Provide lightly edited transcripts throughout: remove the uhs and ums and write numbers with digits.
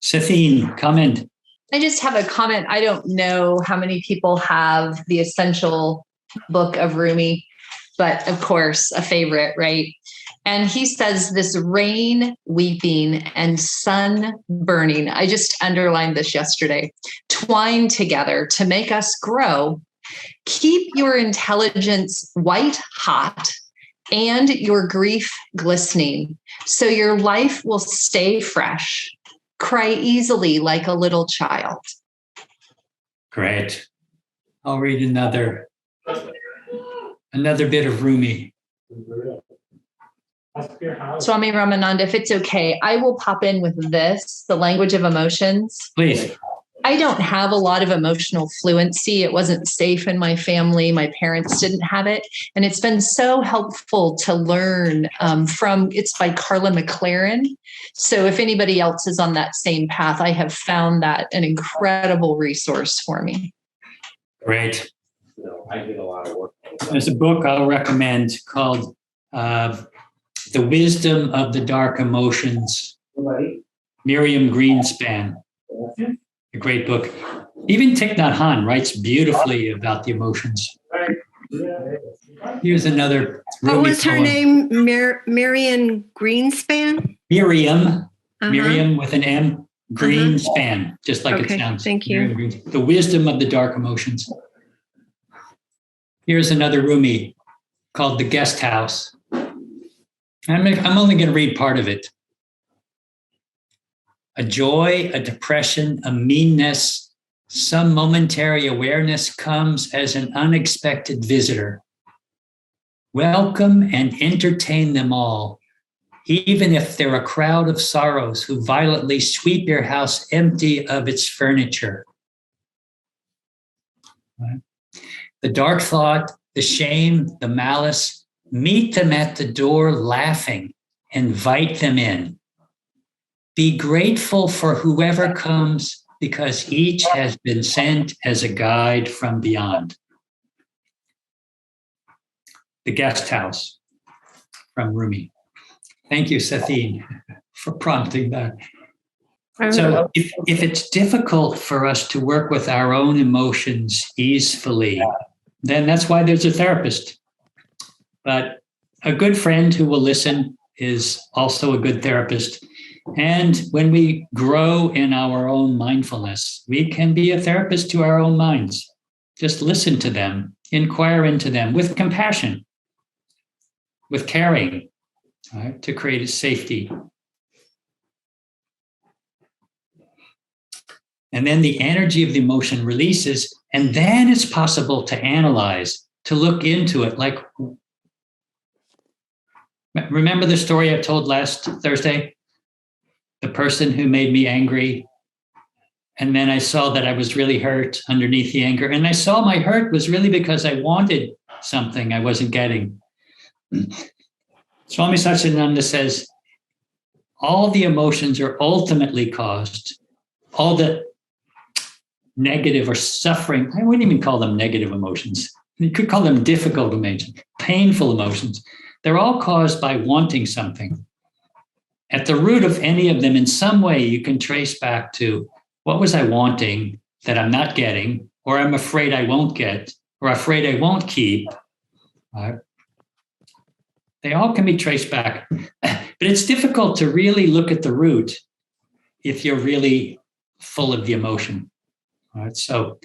Sathine, comment. I just have a comment. I don't know how many people have the essential book of Rumi, but of course, a favorite, right? And he says this rain weeping and sun burning. I just underlined this yesterday. Twine together to make us grow. Keep your intelligence white hot and your grief glistening, so your life will stay fresh. Cry easily like a little child. Great. I'll read another bit of Rumi. Swami Ramananda, if it's okay, I will pop in with this, the language of emotions. Please. I don't have a lot of emotional fluency. It wasn't safe in my family. My parents didn't have it. And it's been so helpful to learn it's by Carla McLaren. So if anybody else is on that same path, I have found that an incredible resource for me. Great. I did a lot of work. There's a book I'll recommend called The Wisdom of the Dark Emotions. Miriam Greenspan. A great book. Even Thich Nhat Hanh writes beautifully about the emotions. Here's another Rumi What was her poem. name? Marian Greenspan? Miriam. Miriam with an M. Greenspan, just like it sounds. Thank you. The Wisdom of the Dark Emotions. Here's another Rumi called The Guest House. I'm only going to read part of it. A joy, a depression, a meanness, some momentary awareness comes as an unexpected visitor. Welcome and entertain them all, even if they're a crowd of sorrows who violently sweep your house empty of its furniture. The dark thought, the shame, the malice, meet them at the door laughing, invite them in. Be grateful for whoever comes, because each has been sent as a guide from beyond. The Guest House from Rumi. Thank you, Sathine, for prompting that. So if it's difficult for us to work with our own emotions easily, then that's why there's a therapist. But a good friend who will listen is also a good therapist. And when we grow in our own mindfulness, we can be a therapist to our own minds. Just listen to them, inquire into them with compassion, with caring, right, to create a safety. And then the energy of the emotion releases, and then it's possible to analyze, to look into it. Like, remember the story I told last Thursday? The person who made me angry. And then I saw that I was really hurt underneath the anger. And I saw my hurt was really because I wanted something I wasn't getting. Swami Satchidananda says, all the emotions are ultimately caused, all the negative or suffering, I wouldn't even call them negative emotions. You could call them difficult emotions, painful emotions. They're all caused by wanting something. At the root of any of them, in some way, you can trace back to what was I wanting that I'm not getting, or I'm afraid I won't get, or afraid I won't keep. They all can be traced back. But it's difficult to really look at the root if you're really full of the emotion. All right, so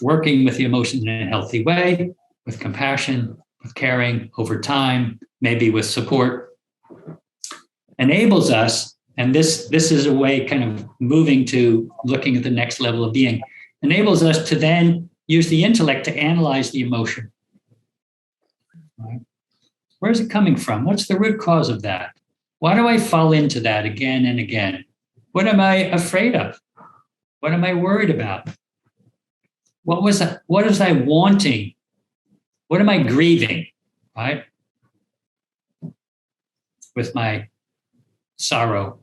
working with the emotion in a healthy way, with compassion, with caring over time, maybe with support, enables us, and this is a way kind of moving to looking at the next level of being, enables us to then use the intellect to analyze the emotion. Right? Where is it coming from? What's the root cause of that? Why do I fall into that again and again? What am I afraid of? What am I worried about? What was I wanting? What am I grieving, right? With my sorrow.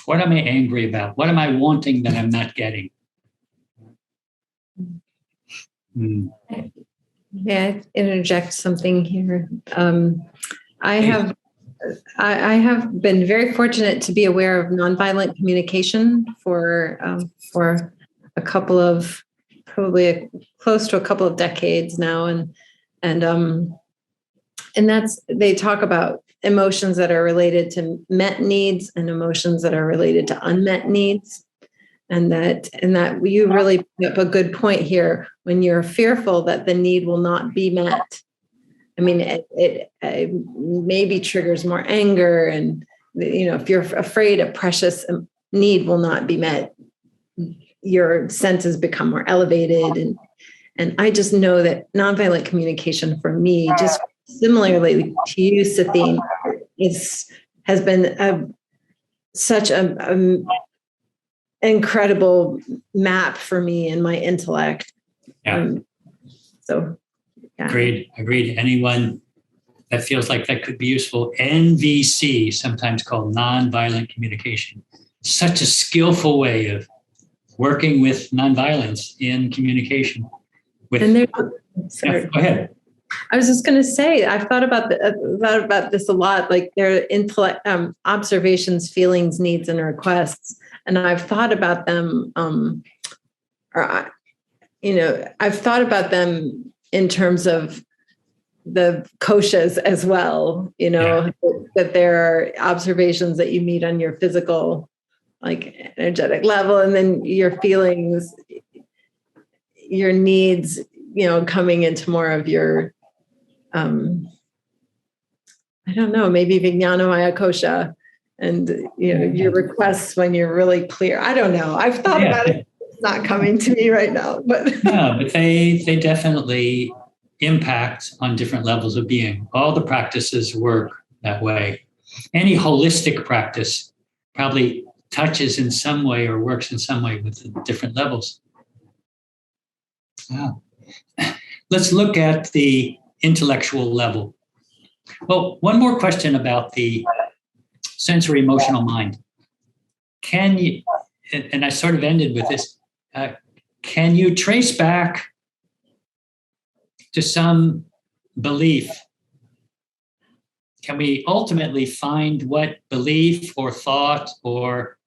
What am I angry about? What am I wanting that I'm not getting? Yeah, interject something here. I have I have been very fortunate to be aware of nonviolent communication for a couple of, close to a couple of decades now, and that's, they talk about emotions that are related to met needs and emotions that are related to unmet needs. And that you really put up a good point here. When you're fearful that the need will not be met, I mean, it maybe triggers more anger. And, if you're afraid a precious need will not be met, your senses become more elevated. And I just know that nonviolent communication for me, just similarly to you, Sathine, has been such a incredible map for me in my intellect. Yeah. So, yeah. Agreed. Anyone that feels like that could be useful. NVC, sometimes called nonviolent communication. Such a skillful way of working with nonviolence in communication. Go ahead. I was just going to say, I've thought about this a lot, like their intellect, observations, feelings, needs, and requests. And I've thought about them, I've thought about them in terms of the koshas as well, that there are observations that you meet on your physical, like energetic level, and then your feelings, your needs, coming into more of your, I don't know, maybe Vijnanamaya Kosha, and your requests when you're really clear. I don't know. I've thought about it. It's not coming to me right now, but no, but they definitely impact on different levels of being. All the practices work that way. Any holistic practice probably touches in some way or works in some way with the different levels. Wow. Let's look at the intellectual level. Well, one more question about the sensory emotional mind. Can you, and I sort of ended with this, can you trace back to some belief? Can we ultimately find what belief or thought or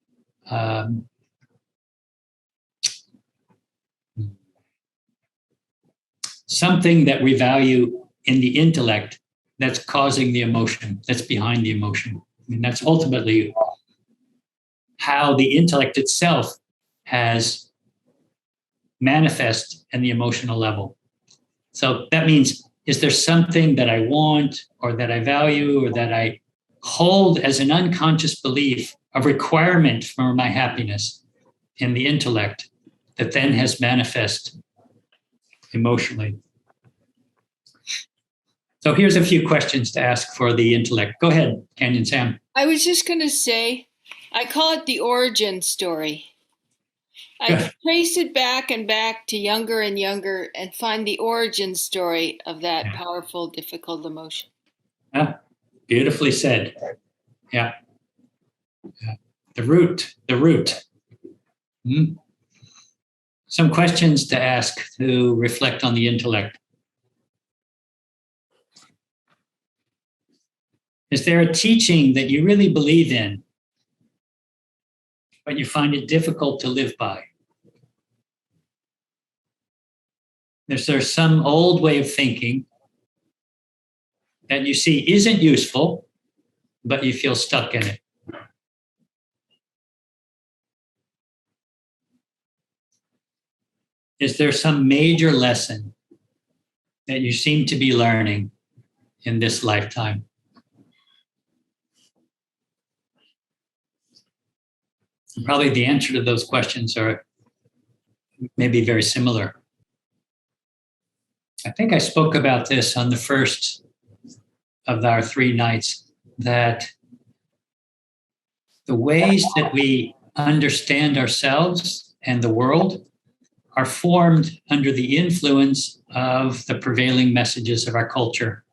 something that we value in the intellect that's causing the emotion, that's behind the emotion? I mean, that's ultimately how the intellect itself has manifest in the emotional level. So that means, is there something that I want or that I value or that I hold as an unconscious belief, a requirement for my happiness in the intellect that then has manifest emotionally? So here's a few questions to ask for the intellect. Go ahead, Canyon Sam. I was just going to say, I call it the origin story. I trace it back and back to younger and younger and find the origin story of that powerful, difficult emotion. Beautifully said. Yeah. The root. Some questions to ask to reflect on the intellect. Is there a teaching that you really believe in, but you find it difficult to live by? Is there some old way of thinking that you see isn't useful, but you feel stuck in it? Is there some major lesson that you seem to be learning in this lifetime? And probably the answer to those questions are maybe very similar. I think I spoke about this on the first of our 3 nights, that the ways that we understand ourselves and the world are formed under the influence of the prevailing messages of our culture,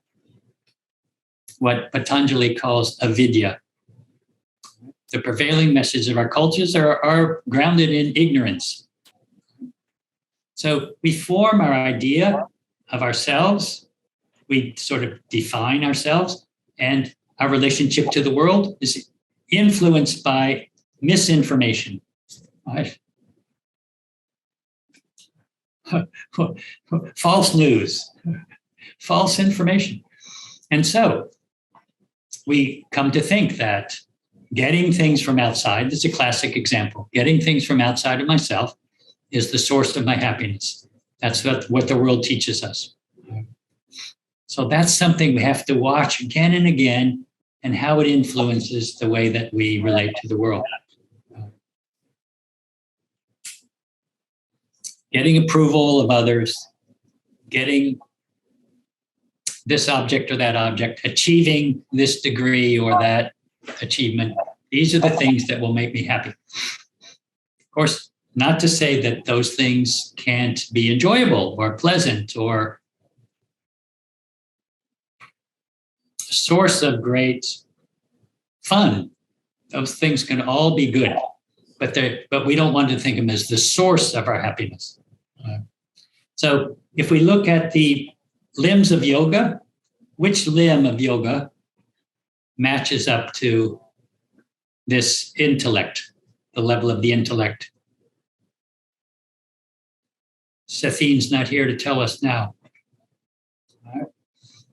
what Patanjali calls Avidya. The prevailing messages of our cultures are grounded in ignorance. So we form our idea of ourselves, we sort of define ourselves, and our relationship to the world is influenced by misinformation, right? False news, false information. And so we come to think that getting things from outside, this is a classic example, getting things from outside of myself is the source of my happiness. That's what the world teaches us. So that's something we have to watch again and again, and how it influences the way that we relate to the world. Getting approval of others, getting this object or that object, achieving this degree or that achievement. These are the things that will make me happy. Of course, not to say that those things can't be enjoyable or pleasant or a source of great fun. Those things can all be good, but we don't want to think of them as the source of our happiness. So if we look at the limbs of yoga, which limb of yoga matches up to this intellect, the level of the intellect? Sathine's not here to tell us now. All right.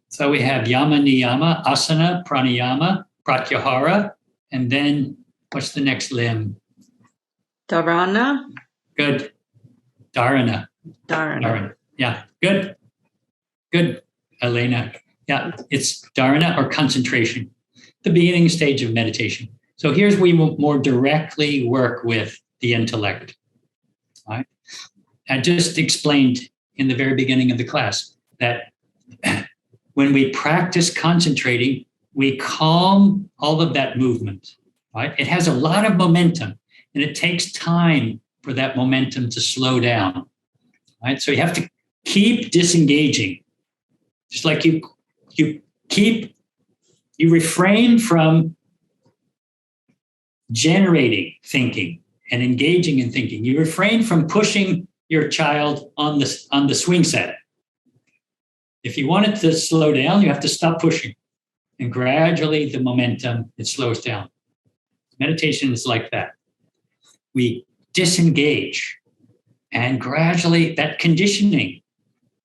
So we have yama, niyama, asana, pranayama, pratyahara, and then what's the next limb? Dharana. Good. Dharana. Yeah, good. Good, Elena. Yeah, it's dharana or concentration, the beginning stage of meditation. So here's where we will more directly work with the intellect. All right. I just explained in the very beginning of the class that when we practice concentrating, we calm all of that movement, right? It has a lot of momentum, and it takes time for that momentum to slow down, right? So you have to keep disengaging, just like you refrain from generating thinking and engaging in thinking. You refrain from pushing your child on the swing set. If you want it to slow down, you have to stop pushing. And gradually the momentum, it slows down. Meditation is like that. We disengage, and gradually that conditioning,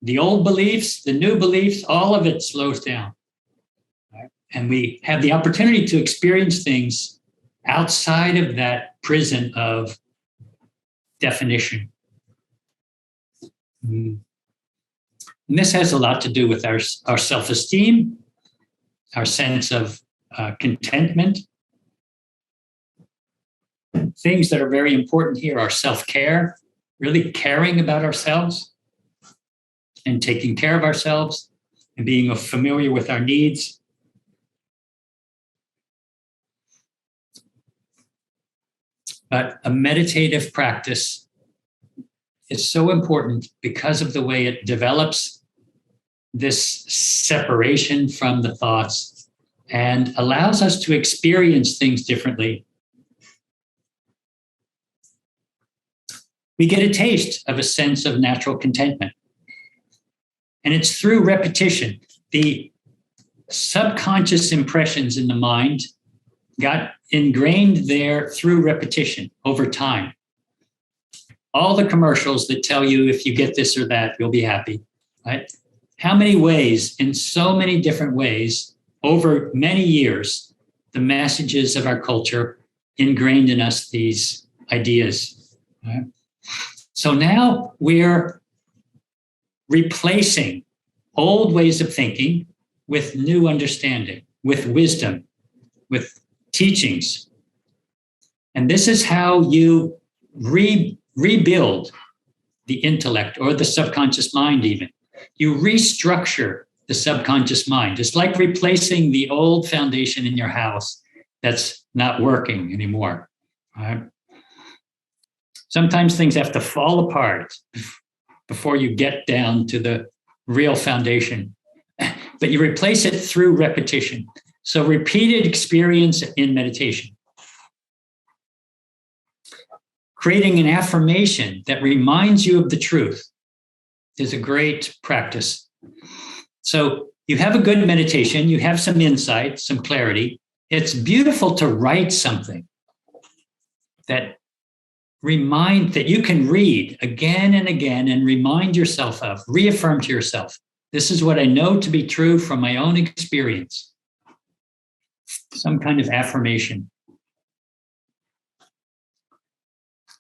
the old beliefs, the new beliefs, all of it slows down. Right? And we have the opportunity to experience things outside of that prison of definition. And this has a lot to do with our self-esteem, our sense of contentment. Things that are very important here are self-care, really caring about ourselves and taking care of ourselves and being familiar with our needs. But a meditative practice is so important because of the way it develops this separation from the thoughts and allows us to experience things differently. We get a taste of a sense of natural contentment. And it's through repetition. The subconscious impressions in the mind got ingrained there through repetition over time. All the commercials that tell you if you get this or that, you'll be happy, right? How many ways, in so many different ways, over many years, the messages of our culture ingrained in us these ideas. Right? So now we're replacing old ways of thinking with new understanding, with wisdom, with teachings. And this is how you rebuild the intellect or the subconscious mind even. You restructure the subconscious mind. It's like replacing the old foundation in your house that's not working anymore. Right? Sometimes things have to fall apart before you get down to the real foundation. But you replace it through repetition. So repeated experience in meditation. Creating an affirmation that reminds you of the truth is a great practice. So you have a good meditation, you have some insight, some clarity. It's beautiful to write something that you can read again and again and remind yourself of, reaffirm to yourself. This is what I know to be true from my own experience. Some kind of affirmation.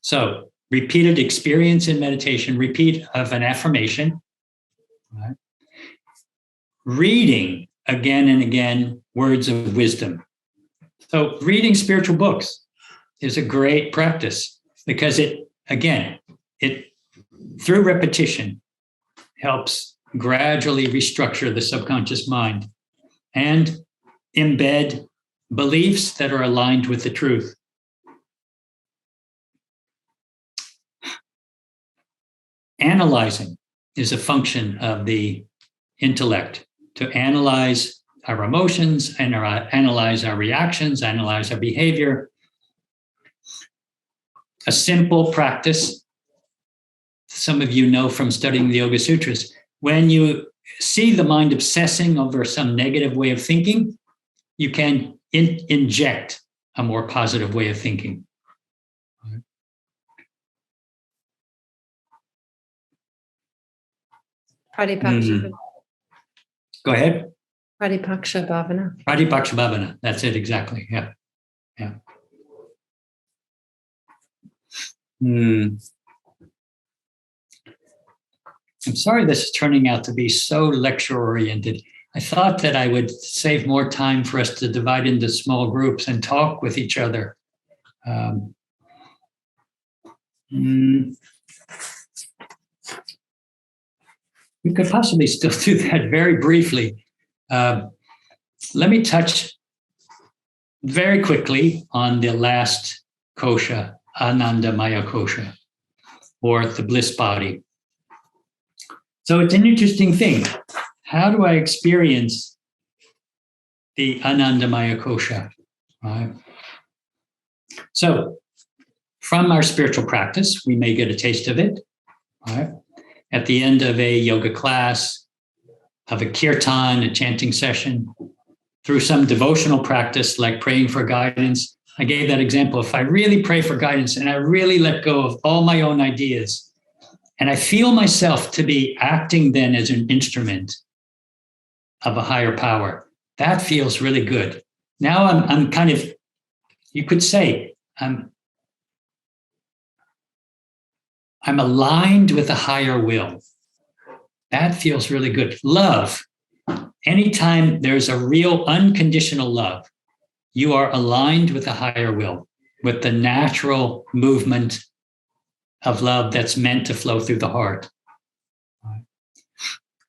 So, repeated experience in meditation, repeat of an affirmation. Right? Reading again and again words of wisdom. So, reading spiritual books is a great practice because it through repetition helps gradually restructure the subconscious mind and embed beliefs that are aligned with the truth. Analyzing is a function of the intellect, to analyze our emotions and analyze our reactions, analyze our behavior. A simple practice, some of you know from studying the Yoga Sutras, when you see the mind obsessing over some negative way of thinking, you can inject a more positive way of thinking. Pratipaksha. Go ahead. Pratipaksha bhavana. Pratipaksha bhavana. That's it, exactly. Yeah. Yeah. I'm sorry this is turning out to be so lecture-oriented. I thought that I would save more time for us to divide into small groups and talk with each other. We could possibly still do that very briefly. Let me touch very quickly on the last Kosha, Ananda Maya Kosha, or the bliss body. So it's an interesting thing. How do I experience the Ananda Maya Kosha? Right? So from our spiritual practice, we may get a taste of it. Right? At the end of a yoga class, of a kirtan, a chanting session, through some devotional practice like praying for guidance. I gave that example. If I really pray for guidance and I really let go of all my own ideas, and I feel myself to be acting then as an instrument of a higher power, that feels really good. Now I'm kind of, you could say, I'm aligned with a higher will. That feels really good. Love. Anytime there's a real unconditional love, you are aligned with a higher will, with the natural movement of love that's meant to flow through the heart.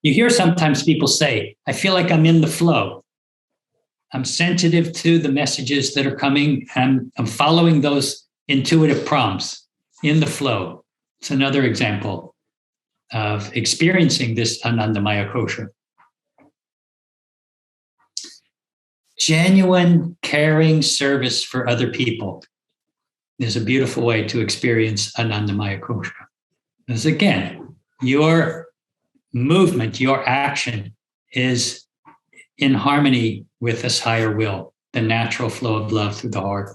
You hear sometimes people say, I feel like I'm in the flow. I'm sensitive to the messages that are coming, and I'm following those intuitive prompts in the flow. It's another example of experiencing this Anandamaya Kosha. Genuine, caring service for other people is a beautiful way to experience Anandamaya Kosha. Because again, your movement, your action is in harmony with this higher will, the natural flow of love through the heart.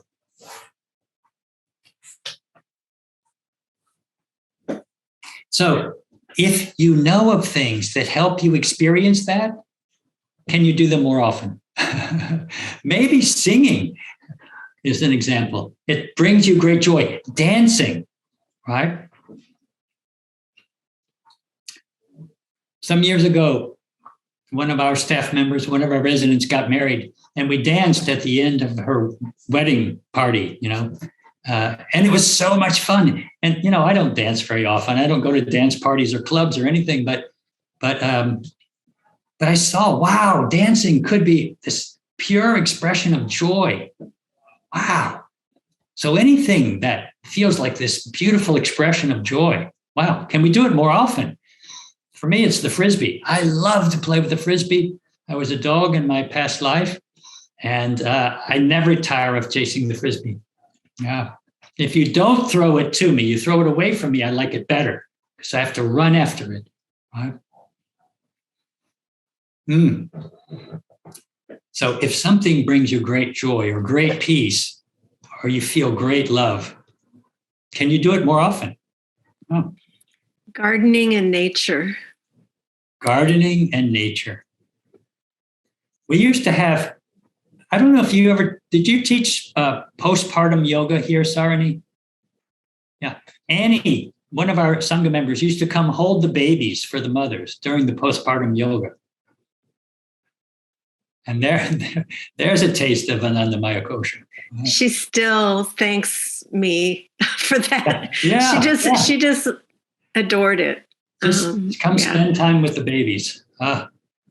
So if you know of things that help you experience that, can you do them more often? Maybe singing is an example. It brings you great joy. Dancing, right? Some years ago, one of our staff members, one of our residents got married, and we danced at the end of her wedding party, and it was so much fun. And, I don't dance very often. I don't go to dance parties or clubs or anything, but I saw, wow, dancing could be this pure expression of joy. Wow. So anything that feels like this beautiful expression of joy, wow, can we do it more often? For me, it's the Frisbee. I love to play with the Frisbee. I was a dog in my past life, and I never tire of chasing the Frisbee. Yeah. If you don't throw it to me, you throw it away from me, I like it better because I have to run after it. Right? Mm. So if something brings you great joy or great peace, or you feel great love, can you do it more often? Oh. Gardening and nature. Gardening and nature. We used to have, I don't know if you ever, did you teach postpartum yoga here, Sarani? Yeah. Annie, one of our Sangha members, used to come hold the babies for the mothers during the postpartum yoga. And there's a taste of Anandamaya Kosha. She still thanks me for that. Yeah, She just adored it. Just come spend time with the babies.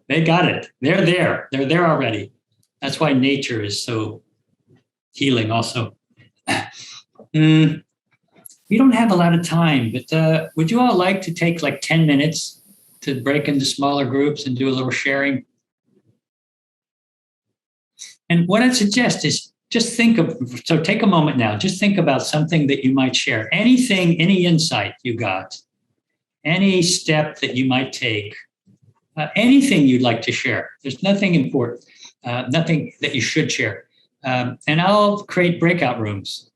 They got it. They're there. They're there already. That's why nature is so healing also. We don't have a lot of time, but would you all like to take like 10 minutes to break into smaller groups and do a little sharing? And what I'd suggest is just take a moment now, just think about something that you might share. Anything, any insight you got, any step that you might take, anything you'd like to share. There's nothing important, nothing that you should share. And I'll create breakout rooms.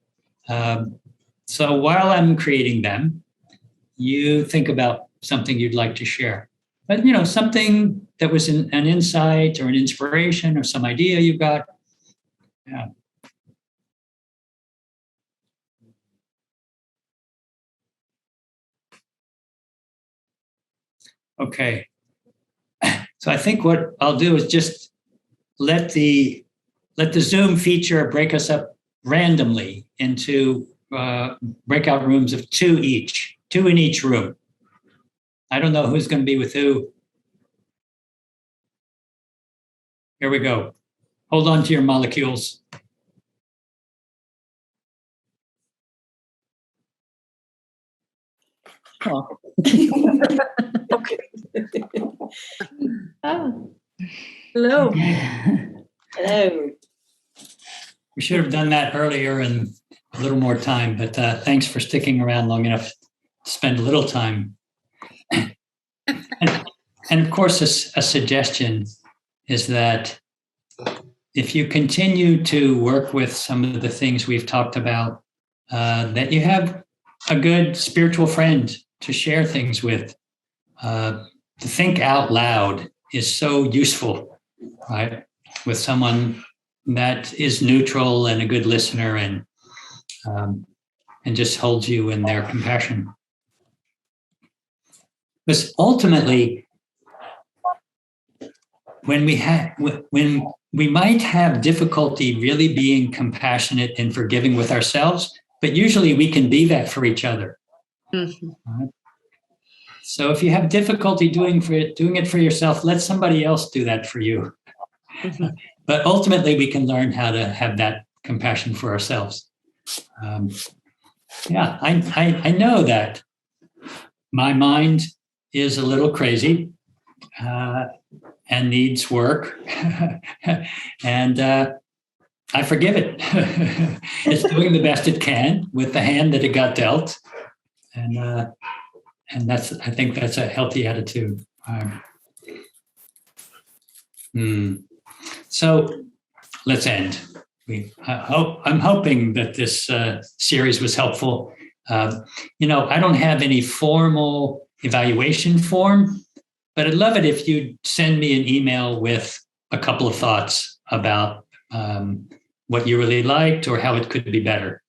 So while I'm creating them, you think about something you'd like to share. But, something that was an insight or an inspiration or some idea you got. Yeah. Okay. So I think what I'll do is just let the Zoom feature break us up randomly into breakout rooms of two in each room. I don't know who's going to be with who. Here we go. Hold on to your molecules. Oh. Oh. Hello. Hello. We should have done that earlier and a little more time, but thanks for sticking around long enough to spend a little time. And of course, a suggestion is that if you continue to work with some of the things we've talked about, that you have a good spiritual friend to share things with. To think out loud is so useful, right? With someone that is neutral and a good listener and just holds you in their compassion. Because ultimately, when we might have difficulty really being compassionate and forgiving with ourselves, but usually we can be that for each other. Mm-hmm. Right? So if you have difficulty doing it for yourself, let somebody else do that for you. Mm-hmm. But ultimately, we can learn how to have that compassion for ourselves. I know that my mind is a little crazy and needs work, and I forgive it. It's doing the best it can with the hand that it got dealt, and I think that's a healthy attitude. So let's end. I'm hoping that this series was helpful. I don't have any formal evaluation form, but I'd love it if you'd send me an email with a couple of thoughts about what you really liked or how it could be better.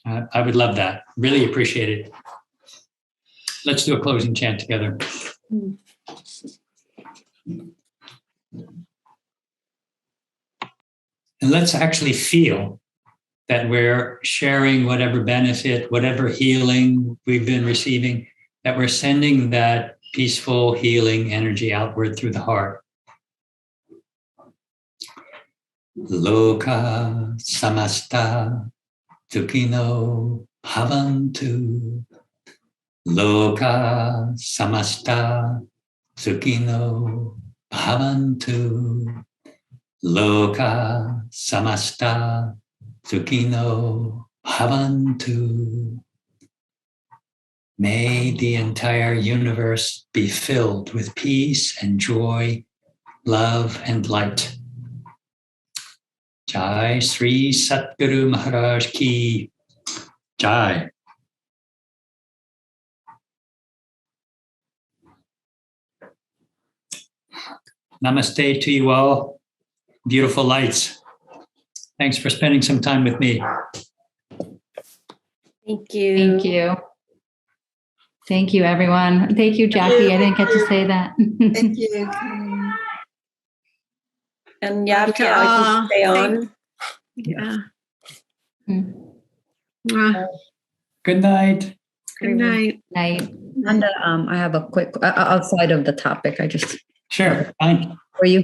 I would love that. Really appreciate it. Let's do a closing chant together. And let's actually feel that we're sharing whatever benefit, whatever healing we've been receiving, that we're sending that peaceful, healing energy outward through the heart. Loka samasta tukino bhavantu. Loka samasta tukino bhavantu. Loka samasta sukino bhavantu. May the entire universe be filled with peace and joy love, and light. Jai Sri Satguru Maharaj Ki Jai. Namaste to you all. Beautiful lights. Thanks for spending some time with me. Thank you. Thank you. Thank you, everyone. Thank you, Jackie. I didn't get to say that. Thank you. And Yavka, I can stay on. Yeah. Good night. Good night. Night. And I have a quick outside of the topic. I just Sure. Fine. for you.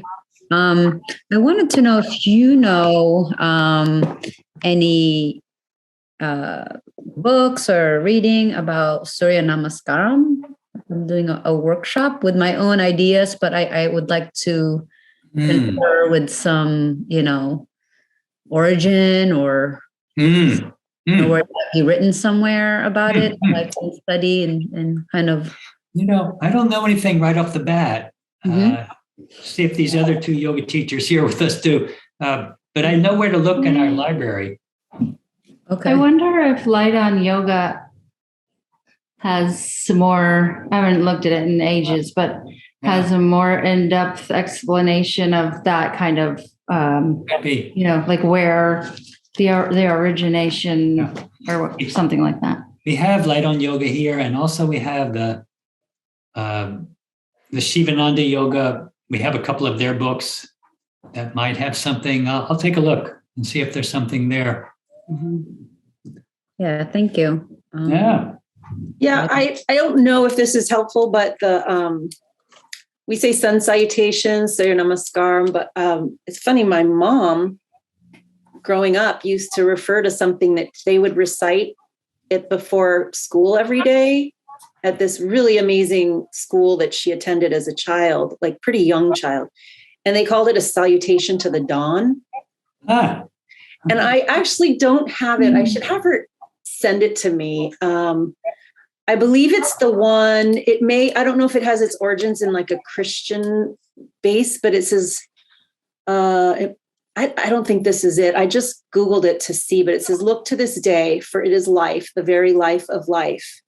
I wanted to know if you know any books or reading about Surya Namaskaram. I'm doing a workshop with my own ideas, but I would like to confer with some, origin or or have you written somewhere about it? I can study and kind of. I don't know anything right off the bat. See if these other two yoga teachers here with us do. But I know where to look in our library. Okay. I wonder if Light on Yoga has some more, I haven't looked at it in ages, but has a more in-depth explanation of that kind of, like where the origination or something like that. We have Light on Yoga here, and also we have the Shivananda Yoga. We have a couple of their books that might have something. I'll take a look and see if there's something there. Yeah, thank you. Yeah, I don't know if this is helpful, but we say sun salutations, Surya Namaskaram, but it's funny, my mom growing up used to refer to something that they would recite it before school every day at this really amazing school that she attended as a child, like pretty young child. And they called it a salutation to the dawn. And I actually don't have it. I should have her send it to me. I believe it's the one, I don't know if it has its origins in like a Christian base, but it says, I don't think this is it. I just Googled it to see, but it says, look to this day, for it is life, the very life of life.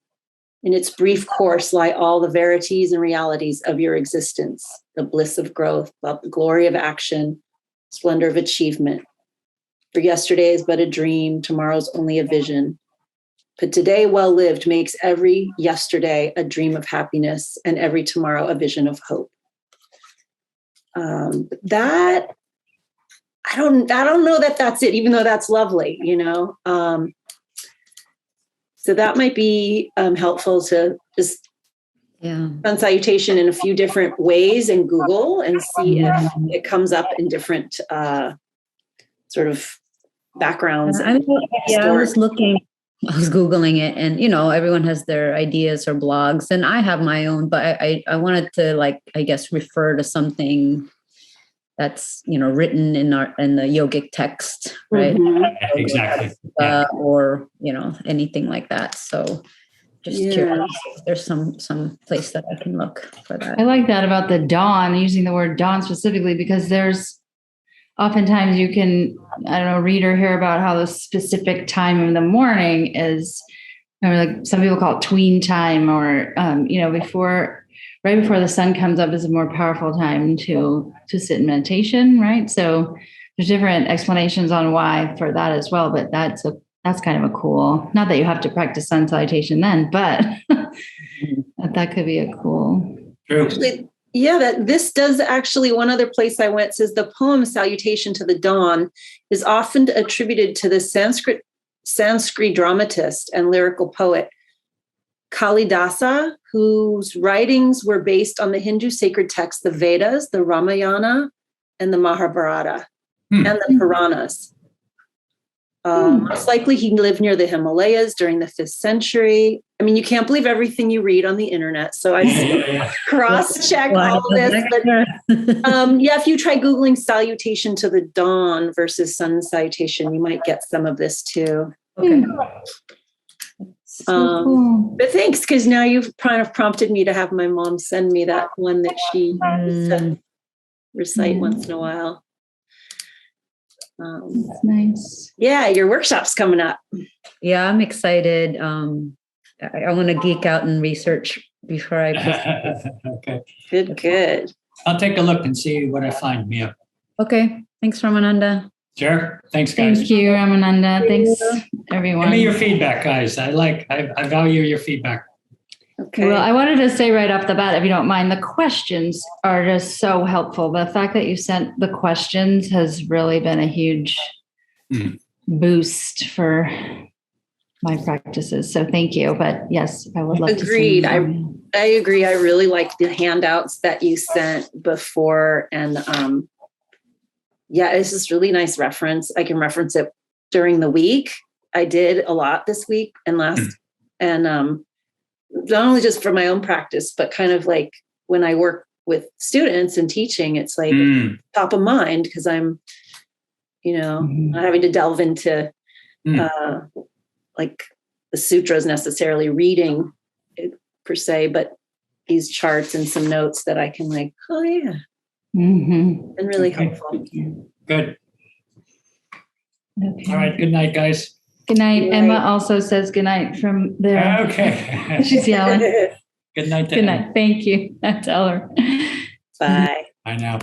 In its brief course lie all the verities and realities of your existence, the bliss of growth, the glory of action, splendor of achievement. For yesterday is but a dream, tomorrow's only a vision. But today, well lived, makes every yesterday a dream of happiness and every tomorrow a vision of hope. That I don't know that that's it, even though that's lovely, So that might be helpful to just sun salutation in a few different ways in Google and see if it comes up in different sort of backgrounds. I was Googling it, and everyone has their ideas or blogs, and I have my own, but I wanted to refer to something that's written in the yogic text, right? Mm-hmm. Exactly. Or anything like that. So just curious if there's some place that I can look for that. I like that about the dawn, using the word dawn specifically, because there's oftentimes you can, read or hear about how the specific time of the morning is, like some people call it tween time, or, right before the sun comes up is a more powerful time to sit in meditation, right? So there's different explanations on why for that as well, but that's kind of a cool, not that you have to practice sun salutation then, but that could be a cool. True. Yeah, this does actually, one other place I went says the poem Salutation to the Dawn is often attributed to the Sanskrit dramatist and lyrical poet Kalidasa, whose writings were based on the Hindu sacred texts, the Vedas, the Ramayana, and the Mahabharata, and the Puranas. Most likely he lived near the Himalayas during the 5th century. I mean, you can't believe everything you read on the internet. So I cross-check all this. But if you try Googling salutation to the dawn versus sun salutation, you might get some of this too. Okay. Cool. But thanks, because now you've kind of prompted me to have my mom send me that one that she said. recite once in a while. That's nice. Yeah, your workshop's coming up. Yeah, I'm excited. I want to geek out and research before I post. Okay. Good. I'll take a look and see what I find, Mia. Okay. Thanks, Ramananda. Sure. Thanks, guys. Thank you, Ramananda. Thanks, everyone. Give me your feedback, guys. I value your feedback. Okay. Well, I wanted to say right off the bat, if you don't mind, the questions are just so helpful. The fact that you sent the questions has really been a huge boost for my practices. So thank you. But yes, I would love Agreed. to see. I agree. I really like the handouts that you sent before. And yeah, it's just really nice reference. I can reference it during the week. I did a lot this week and last. And not only just for my own practice, but kind of like when I work with students and teaching, it's like top of mind because I'm, not having to delve into like the sutras necessarily reading it, per se, but these charts and some notes that I can like, oh yeah, and really helpful. Good. Okay. All right. Good night, guys. Good night. Emma also says good night from there. Okay. She's yelling. Good night. Good night. Thank you. I tell her. Bye. Bye now.